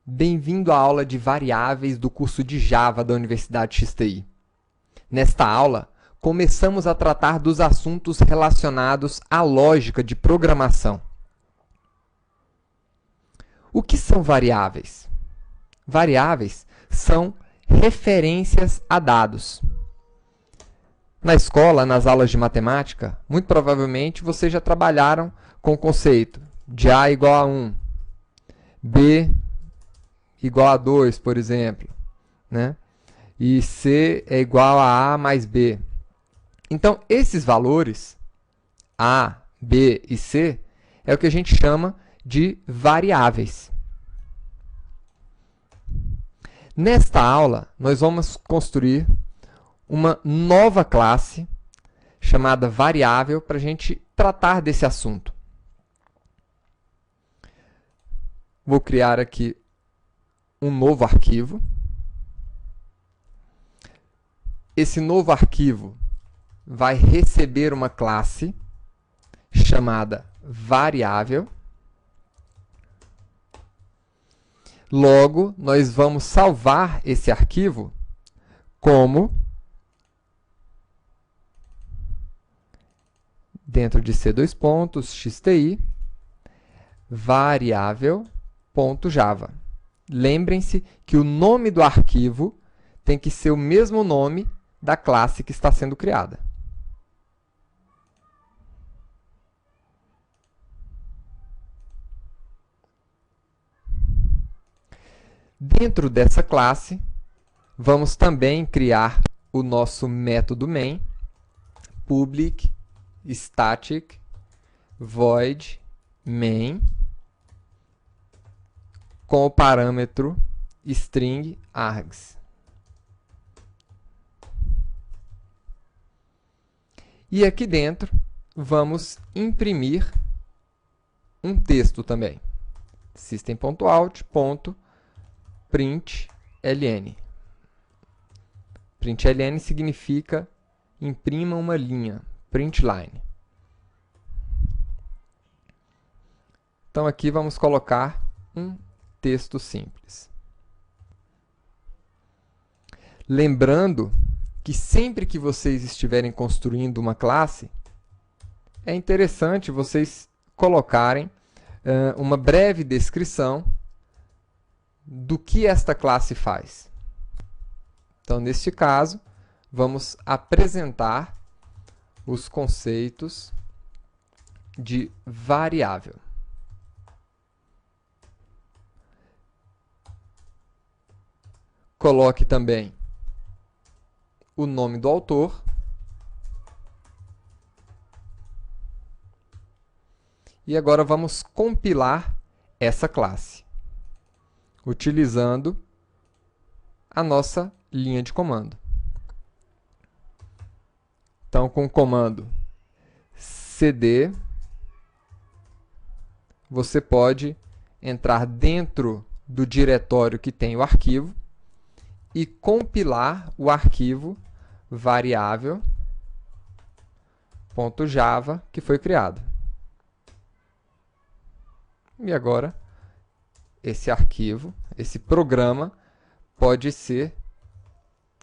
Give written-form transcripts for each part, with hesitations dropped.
Bem-vindo à aula de variáveis do curso de Java da Universidade XTI. Nesta aula, começamos a tratar dos assuntos relacionados à lógica de programação. O que são variáveis? Variáveis são referências a dados. Na escola, nas aulas de matemática, muito provavelmente vocês já trabalharam com o conceito de A igual a 1, B igual a 2, por exemplo, né? E C é igual a A mais B. Então, esses valores, A, B e C, é o que a gente chama de variáveis. Nesta aula, nós vamos construir uma nova classe chamada variável para a gente tratar desse assunto. Vou criar aqui um novo arquivo. Esse novo arquivo vai receber uma classe chamada variável. Logo, nós vamos salvar esse arquivo como, dentro de C2.xti, variável.java. Lembrem-se que o nome do arquivo tem que ser o mesmo nome da classe que está sendo criada. Dentro dessa classe, vamos também criar o nosso método main, public static void main, com o parâmetro string args. E aqui dentro, vamos imprimir um texto também. system.out.println. Println significa imprima uma linha, println. Então, aqui vamos colocar um texto simples. Lembrando que sempre que vocês estiverem construindo uma classe, é interessante vocês colocarem uma breve descrição do que esta classe faz. Então, neste caso, vamos apresentar os conceitos de variável. Coloque também o nome do autor e agora vamos compilar essa classe, utilizando a nossa linha de comando. Então, com o comando cd, você pode entrar dentro do diretório que tem o arquivo e compilar o arquivo variável.java que foi criado. E agora, esse arquivo, esse programa, pode ser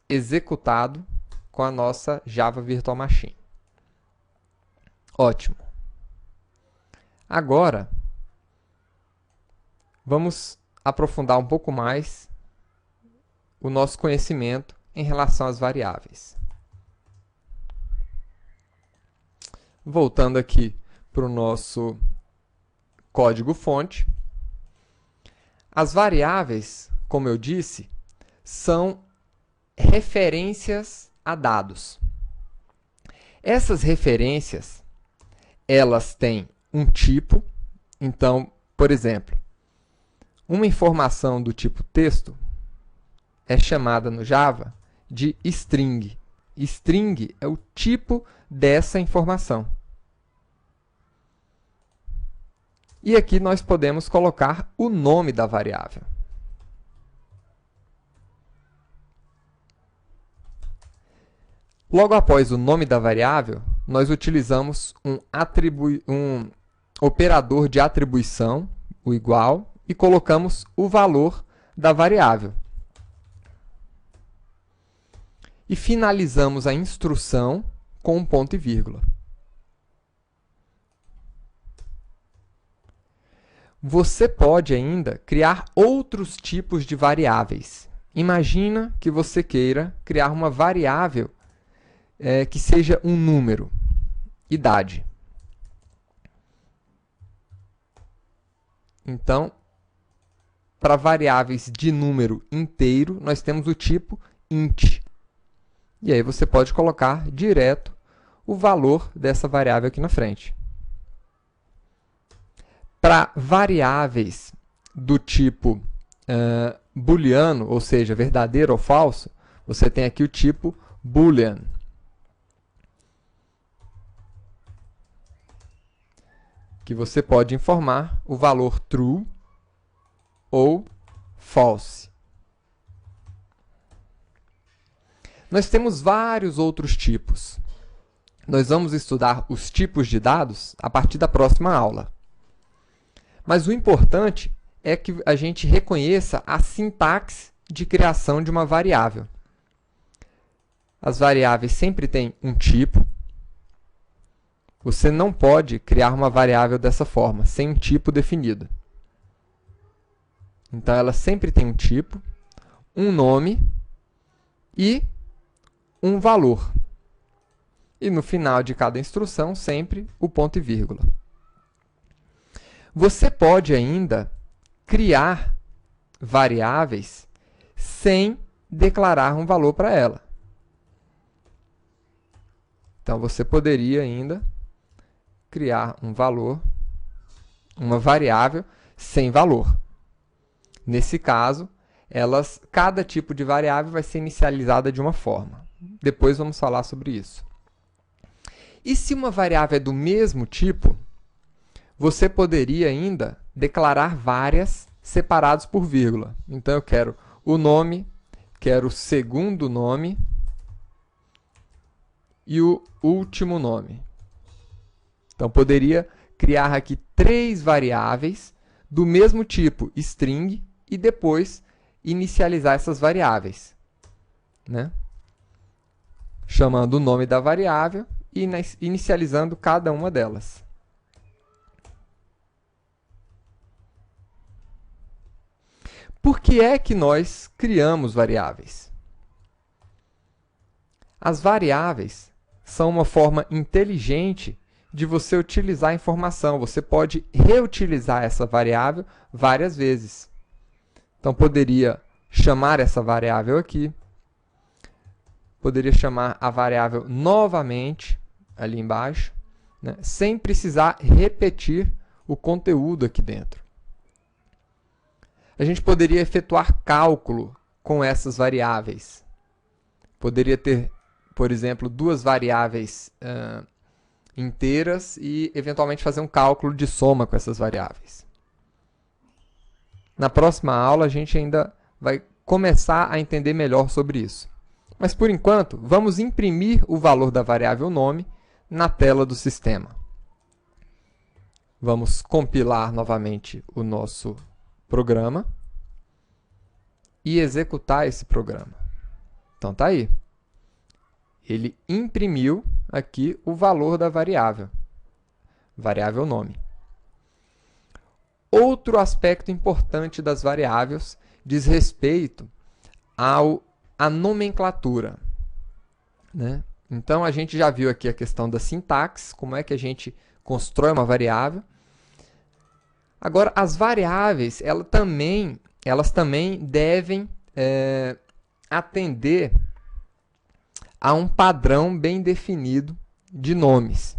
executado com a nossa Java Virtual Machine. Ótimo. Agora, vamos aprofundar um pouco mais o nosso conhecimento em relação às variáveis. Voltando aqui para o nosso código-fonte, as variáveis, como eu disse, são referências a dados. Essas referências, elas têm um tipo. Então, por exemplo, uma informação do tipo texto é chamada no Java de string. String é o tipo dessa informação. E aqui nós podemos colocar o nome da variável. Logo após o nome da variável, nós utilizamos um operador de atribuição, o igual, e colocamos o valor da variável. E finalizamos a instrução com um ponto e vírgula. Você pode ainda criar outros tipos de variáveis. Imagina que você queira criar uma variável que seja um número, idade. Então, para variáveis de número inteiro, nós temos o tipo int. E aí você pode colocar direto o valor dessa variável aqui na frente. Para variáveis do tipo booleano, ou seja, verdadeiro ou falso, você tem aqui o tipo boolean. Que você pode informar o valor true ou false. Nós temos vários outros tipos. Nós vamos estudar os tipos de dados a partir da próxima aula. Mas o importante é que a gente reconheça a sintaxe de criação de uma variável. As variáveis sempre têm um tipo. Você não pode criar uma variável dessa forma, sem um tipo definido. Então, ela sempre tem um tipo, um nome e um valor. E no final de cada instrução, sempre o ponto e vírgula. Você pode ainda criar variáveis sem declarar um valor para ela. Então, você poderia ainda criar um valor, uma variável sem valor. Nesse caso, cada tipo de variável vai ser inicializada de uma forma. Depois vamos falar sobre isso. E se uma variável é do mesmo tipo, você poderia ainda declarar várias separadas por vírgula. Então, eu quero o nome, quero o segundo nome e o último nome. Então, poderia criar aqui 3 variáveis do mesmo tipo, string, e depois inicializar essas variáveis, né? Chamando o nome da variável e inicializando cada uma delas. Por que é que nós criamos variáveis? As variáveis são uma forma inteligente de você utilizar a informação. Você pode reutilizar essa variável várias vezes. Então, poderia chamar essa variável aqui, poderia chamar a variável novamente, ali embaixo, né, sem precisar repetir o conteúdo aqui dentro. A gente poderia efetuar cálculo com essas variáveis. Poderia ter, por exemplo, 2 variáveis inteiras e, eventualmente, fazer um cálculo de soma com essas variáveis. Na próxima aula, a gente ainda vai começar a entender melhor sobre isso. Mas, por enquanto, vamos imprimir o valor da variável nome na tela do sistema. Vamos compilar novamente o nosso programa e executar esse programa. Então, está aí. Ele imprimiu aqui o valor da variável nome. Outro aspecto importante das variáveis diz respeito à nomenclatura, né? Então, a gente já viu aqui a questão da sintaxe, como é que a gente constrói uma variável. Agora, as variáveis, elas também devem atender a um padrão bem definido de nomes.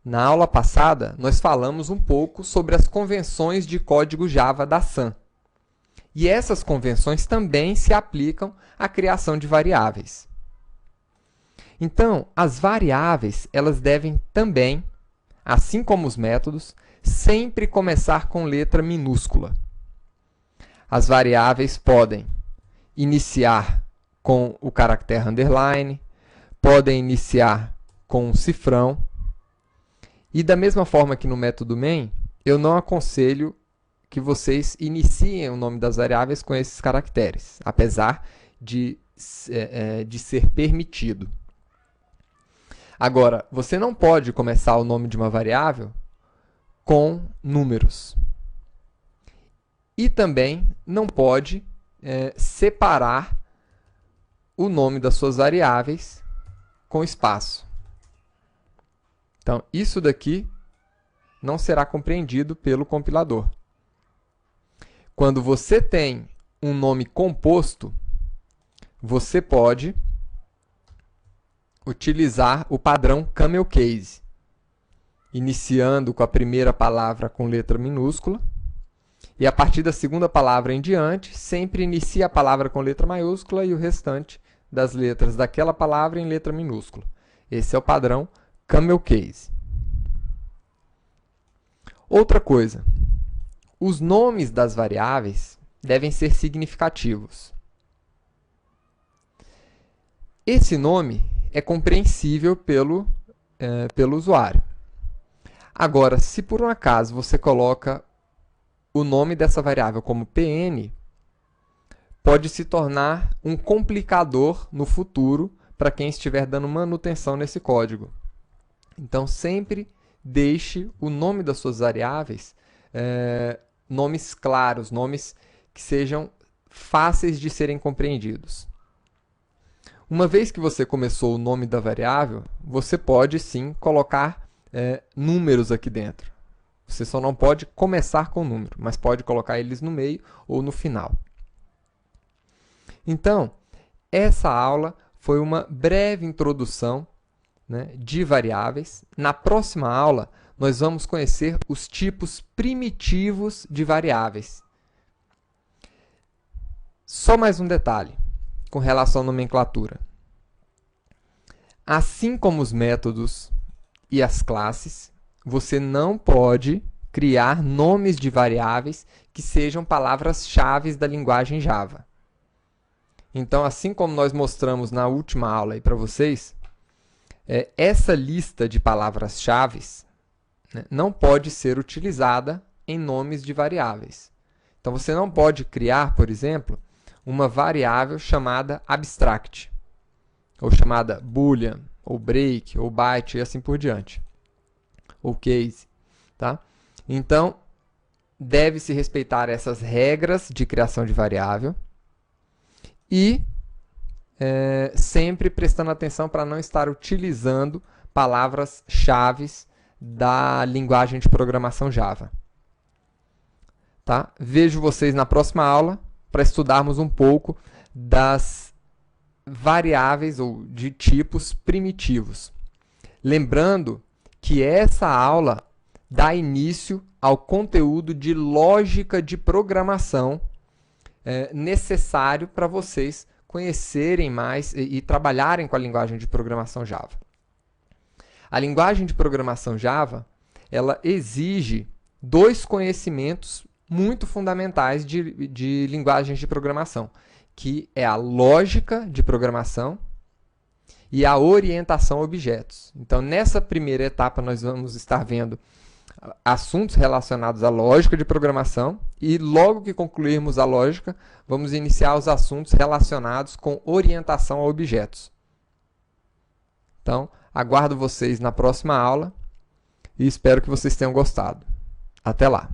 Na aula passada, nós falamos um pouco sobre as convenções de código Java da Sun. E essas convenções também se aplicam à criação de variáveis. Então, as variáveis, elas devem também, assim como os métodos, sempre começar com letra minúscula. As variáveis podem iniciar com o caractere underline, podem iniciar com um cifrão. E da mesma forma que no método main, eu não aconselho que vocês iniciem o nome das variáveis com esses caracteres, apesar de ser permitido. Agora, você não pode começar o nome de uma variável com números. E também não pode separar o nome das suas variáveis com espaço. Então, isso daqui não será compreendido pelo compilador. Quando você tem um nome composto, você pode utilizar o padrão Camel Case, iniciando com a primeira palavra com letra minúscula, e a partir da segunda palavra em diante, sempre inicia a palavra com letra maiúscula e o restante das letras daquela palavra em letra minúscula. Esse é o padrão Camel Case. Outra coisa, os nomes das variáveis devem ser significativos. Esse nome é compreensível pelo usuário. Agora, se por um acaso você coloca o nome dessa variável como PN, pode se tornar um complicador no futuro para quem estiver dando manutenção nesse código. Então, sempre deixe o nome das suas variáveis nomes claros, nomes que sejam fáceis de serem compreendidos. Uma vez que você começou o nome da variável, você pode sim colocar números aqui dentro. Você só não pode começar com número, mas pode colocar eles no meio ou no final. Então, essa aula foi uma breve introdução, né, de variáveis. Na próxima aula, nós vamos conhecer os tipos primitivos de variáveis. Só mais um detalhe com relação à nomenclatura. Assim como os métodos e as classes, você não pode criar nomes de variáveis que sejam palavras-chave da linguagem Java. Então, assim como nós mostramos na última aula aí para vocês, essa lista de palavras-chave, né, não pode ser utilizada em nomes de variáveis. Então, você não pode criar, por exemplo, uma variável chamada abstract, ou chamada boolean, ou break, ou byte, e assim por diante. Ou case. Tá? Então, deve-se respeitar essas regras de criação de variável e sempre prestando atenção para não estar utilizando palavras-chave da linguagem de programação Java. Tá? Vejo vocês na próxima aula para estudarmos um pouco das variáveis ou de tipos primitivos. Lembrando que essa aula dá início ao conteúdo de lógica de programação necessário para vocês conhecerem mais e trabalharem com a linguagem de programação Java. A linguagem de programação Java, ela exige dois conhecimentos muito fundamentais de linguagens de programação, que é a lógica de programação e a orientação a objetos. Então, nessa primeira etapa, nós vamos estar vendo assuntos relacionados à lógica de programação e, logo que concluirmos a lógica, vamos iniciar os assuntos relacionados com orientação a objetos. Então, aguardo vocês na próxima aula e espero que vocês tenham gostado. Até lá!